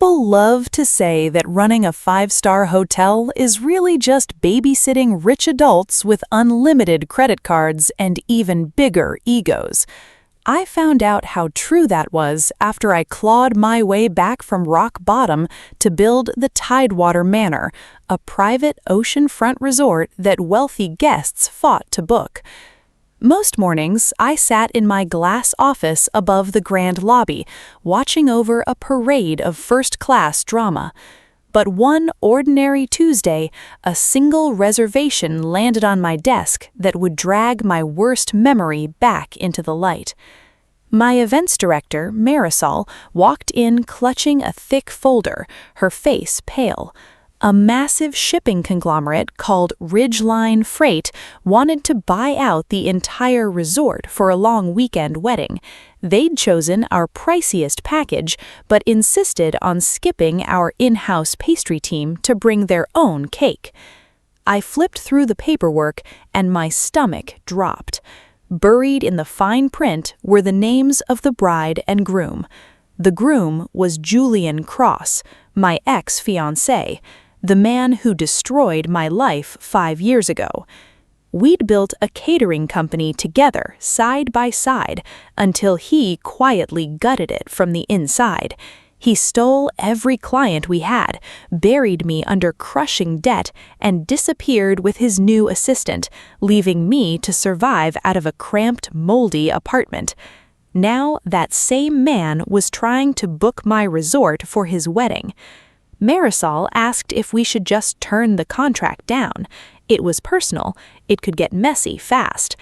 People love to say that running a five-star hotel is really just babysitting rich adults with unlimited credit cards and even bigger egos. I found out how true that was after I clawed my way back from rock bottom to build the Tidewater Manor, a private oceanfront resort that wealthy guests fought to book. Most mornings, I sat in my glass office above the grand lobby, watching over a parade of first-class drama. But one ordinary Tuesday, a single reservation landed on my desk that would drag my worst memory back into the light. My events director, Marisol, walked in clutching a thick folder, her face pale. A massive shipping conglomerate called Ridgeline Freight wanted to buy out the entire resort for a long weekend wedding. They'd chosen our priciest package, but insisted on skipping our in-house pastry team to bring their own cake. I flipped through the paperwork, and my stomach dropped. Buried in the fine print were the names of the bride and groom. The groom was Julian Cross, my ex-fiancé, the man who destroyed my life 5 years ago. We'd built a catering company together, side by side, until he quietly gutted it from the inside. He stole every client we had, buried me under crushing debt, and disappeared with his new assistant, leaving me to survive out of a cramped, moldy apartment. Now that same man was trying to book my resort for his wedding. Marisol asked if we should just turn the contract down. It was personal. It could get messy fast.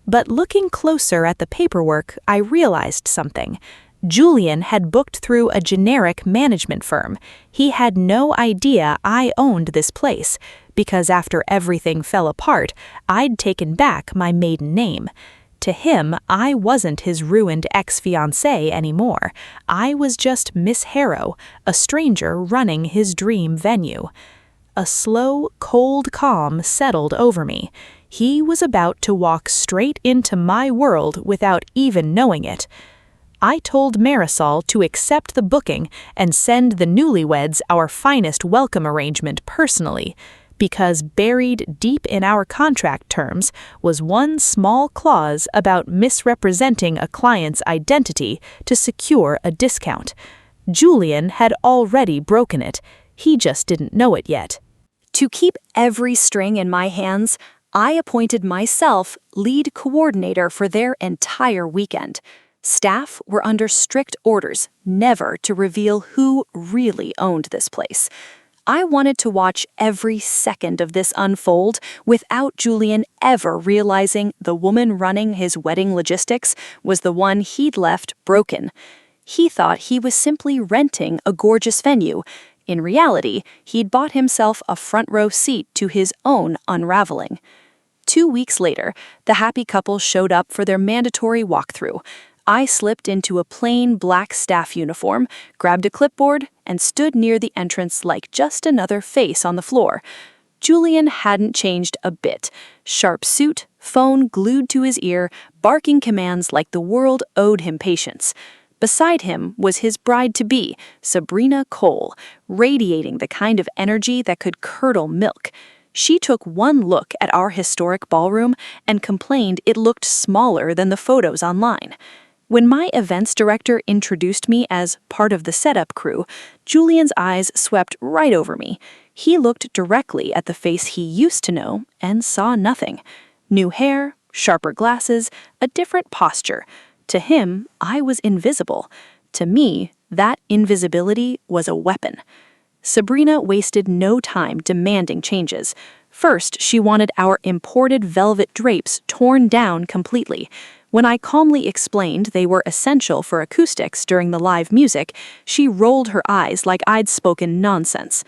But looking closer at the paperwork, I realized something. Julian had booked through a generic management firm. He had no idea I owned this place, because after everything fell apart, I'd taken back my maiden name. To him, I wasn't his ruined ex-fiancée anymore. I was just Miss Harrow, a stranger running his dream venue. A slow, cold calm settled over me. He was about to walk straight into my world without even knowing it. I told Marisol to accept the booking and send the newlyweds our finest welcome arrangement personally, because buried deep in our contract terms was one small clause about misrepresenting a client's identity to secure a discount. Julian had already broken it. He just didn't know it yet. To keep every string in my hands, I appointed myself lead coordinator for their entire weekend. Staff were under strict orders never to reveal who really owned this place. I wanted to watch every second of this unfold without Julian ever realizing the woman running his wedding logistics was the one he'd left broken. He thought he was simply renting a gorgeous venue. In reality, he'd bought himself a front-row seat to his own unraveling. 2 weeks later, the happy couple showed up for their mandatory walkthrough. I slipped into a plain black staff uniform, grabbed a clipboard, and stood near the entrance like just another face on the floor. Julian hadn't changed a bit. Sharp suit, phone glued to his ear, barking commands like the world owed him patience. Beside him was his bride-to-be, Sabrina Cole, radiating the kind of energy that could curdle milk. She took one look at our historic ballroom and complained it looked smaller than the photos online. When my events director introduced me as part of the setup crew, Julian's eyes swept right over me. He looked directly at the face he used to know and saw nothing. New hair, sharper glasses, a different posture. To him, I was invisible. To me, that invisibility was a weapon. Sabrina wasted no time demanding changes. First, she wanted our imported velvet drapes torn down completely. When I calmly explained they were essential for acoustics during the live music, she rolled her eyes like I'd spoken nonsense.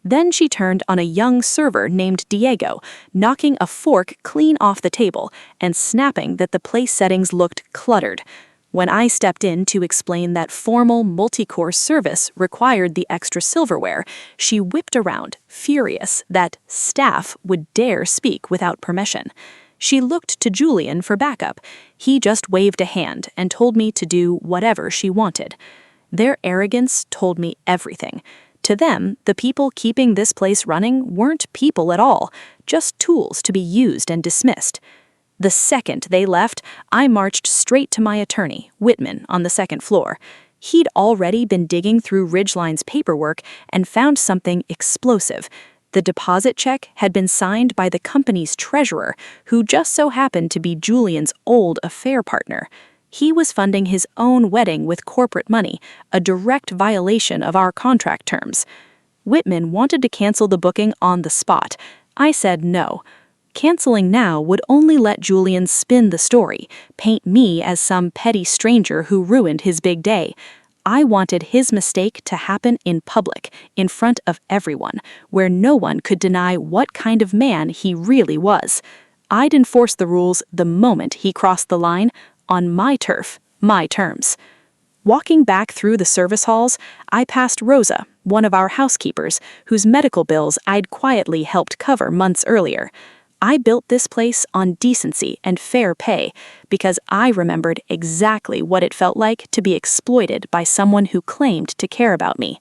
Then she turned on a young server named Diego, knocking a fork clean off the table and snapping that the place settings looked cluttered. When I stepped in to explain that formal multi-course service required the extra silverware, she whipped around, furious that staff would dare speak without permission. She looked to Julian for backup. He just waved a hand and told me to do whatever she wanted. Their arrogance told me everything. To them, the people keeping this place running weren't people at all, just tools to be used and dismissed. The second they left, I marched straight to my attorney, Whitman, on the second floor. He'd already been digging through Ridgeline's paperwork and found something explosive. The deposit check had been signed by the company's treasurer, who just so happened to be Julian's old affair partner. He was funding his own wedding with corporate money, a direct violation of our contract terms. Whitman wanted to cancel the booking on the spot. I said no. Canceling now would only let Julian spin the story, paint me as some petty stranger who ruined his big day. I wanted his mistake to happen in public, in front of everyone, where no one could deny what kind of man he really was. I'd enforce the rules the moment he crossed the line, on my turf, my terms. Walking back through the service halls, I passed Rosa, one of our housekeepers, whose medical bills I'd quietly helped cover months earlier. I built this place on decency and fair pay because I remembered exactly what it felt like to be exploited by someone who claimed to care about me.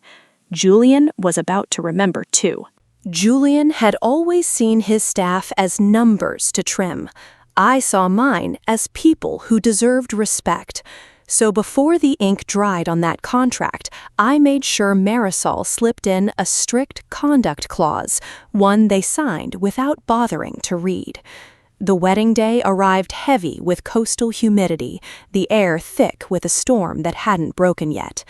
Julian was about to remember too. Julian had always seen his staff as numbers to trim. I saw mine as people who deserved respect. So before the ink dried on that contract, I made sure Marisol slipped in a strict conduct clause, one they signed without bothering to read. The wedding day arrived heavy with coastal humidity, the air thick with a storm that hadn't broken yet.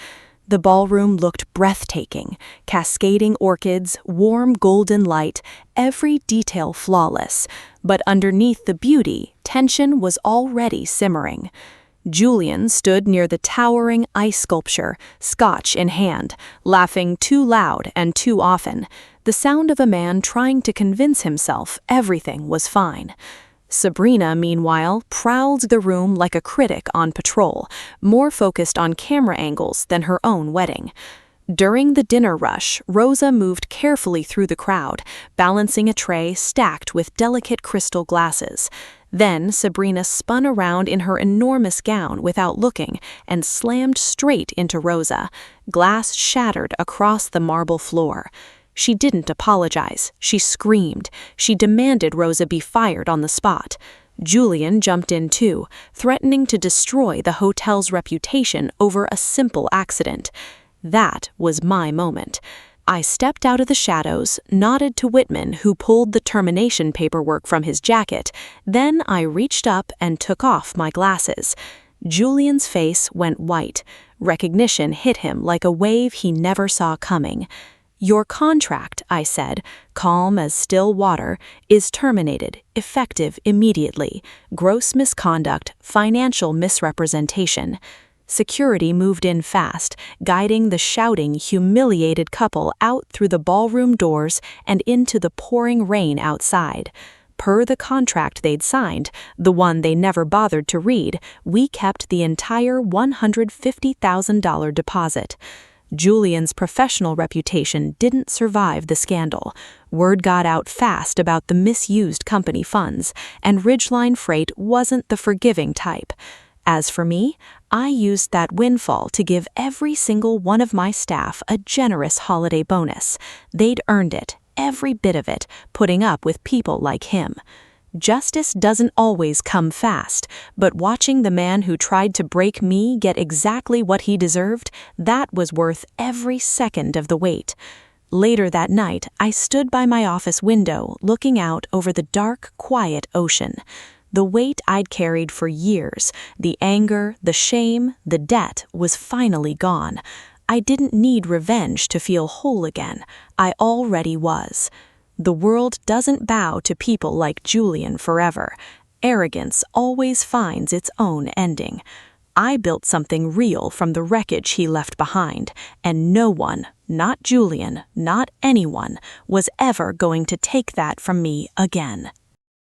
The ballroom looked breathtaking, cascading orchids, warm golden light, every detail flawless. But underneath the beauty, tension was already simmering. Julian stood near the towering ice sculpture, scotch in hand, laughing too loud and too often, the sound of a man trying to convince himself everything was fine. Sabrina, meanwhile, prowled the room like a critic on patrol, more focused on camera angles than her own wedding. During the dinner rush, Rosa moved carefully through the crowd, balancing a tray stacked with delicate crystal glasses. Then Sabrina spun around in her enormous gown without looking and slammed straight into Rosa. Glass shattered across the marble floor. She didn't apologize. She screamed. She demanded Rosa be fired on the spot. Julian jumped in too, threatening to destroy the hotel's reputation over a simple accident. That was my moment. I stepped out of the shadows, nodded to Whitman, who pulled the termination paperwork from his jacket. Then I reached up and took off my glasses. Julian's face went white. Recognition hit him like a wave he never saw coming. "Your contract," I said, calm as still water, "is terminated, effective immediately. Gross misconduct, financial misrepresentation." Security moved in fast, guiding the shouting, humiliated couple out through the ballroom doors and into the pouring rain outside. Per the contract they'd signed, the one they never bothered to read, we kept the entire $150,000 deposit. Julian's professional reputation didn't survive the scandal. Word got out fast about the misused company funds, and Ridgeline Freight wasn't the forgiving type. As for me, I used that windfall to give every single one of my staff a generous holiday bonus. They'd earned it, every bit of it, putting up with people like him. Justice doesn't always come fast, but watching the man who tried to break me get exactly what he deserved, that was worth every second of the wait. Later that night, I stood by my office window, looking out over the dark, quiet ocean. The weight I'd carried for years, the anger, the shame, the debt, was finally gone. I didn't need revenge to feel whole again. I already was. The world doesn't bow to people like Julian forever. Arrogance always finds its own ending. I built something real from the wreckage he left behind, and no one, not Julian, not anyone, was ever going to take that from me again.